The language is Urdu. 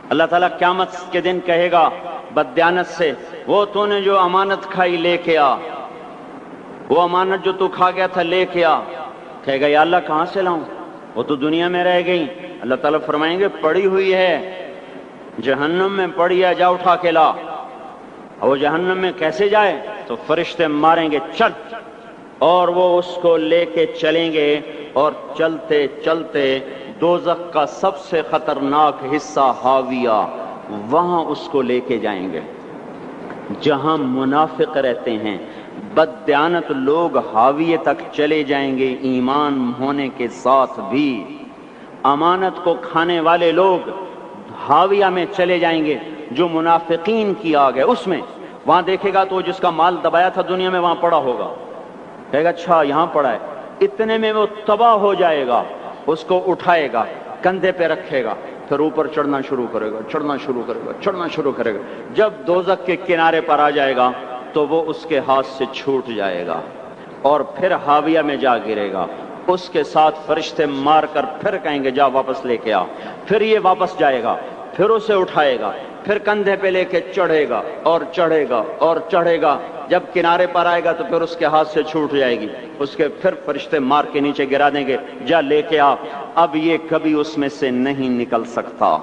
اللہ تعالیٰ قیامت کے دن کہے گا بددیانت سے، وہ تو نے جو امانت کھائی لے کے آ، وہ امانت جو تو کھا گیا تھا لے کے آ۔ کہے گا یا اللہ کہاں سے لاؤں، وہ تو دنیا میں رہ گئی۔ اللہ تعالیٰ فرمائیں گے پڑی ہوئی ہے جہنم میں، پڑی ہے، جا اٹھا کے لا۔ اور وہ جہنم میں کیسے جائے؟ تو فرشتے ماریں گے چل، اور وہ اس کو لے کے چلیں گے، اور چلتے چلتے دوزخ کا سب سے خطرناک حصہ حاویہ، وہاں اس کو لے کے جائیں گے جہاں منافق رہتے ہیں۔ بددیانت لوگ حاویہ تک چلے جائیں گے ایمان ہونے کے ساتھ بھی، امانت کو کھانے والے لوگ حاویہ میں چلے جائیں گے جو منافقین کی آگ ہے اس میں۔ وہاں دیکھے گا تو جس کا مال دبایا تھا دنیا میں وہاں پڑا ہوگا، کہے گا اچھا یہاں پڑا ہے، اتنے میں وہ تباہ ہو جائے گا، اس کو اٹھائے گا، کندھے پہ رکھے گا، پھر اوپر چڑھنا شروع کرے گا، چڑھنا شروع کرے گا، چڑھنا شروع کرے گا۔ جب دوزخ کے کنارے پر آ جائے گا تو وہ اس کے ہاتھ سے چھوٹ جائے گا اور پھر حاویہ میں جا گرے گا۔ اس کے ساتھ فرشتے مار کر پھر کہیں گے جا واپس لے کے آ، پھر یہ واپس جائے گا، پھر اسے اٹھائے گا، پھر کندھے پہ لے کے چڑھے گا اور چڑھے گا اور چڑھے گا۔ جب کنارے پر آئے گا تو پھر اس کے ہاتھ سے چھوٹ جائے گی، اس کے پھر فرشتے مار کے نیچے گرا دیں گے، جا لے کے آ۔ اب یہ کبھی اس میں سے نہیں نکل سکتا۔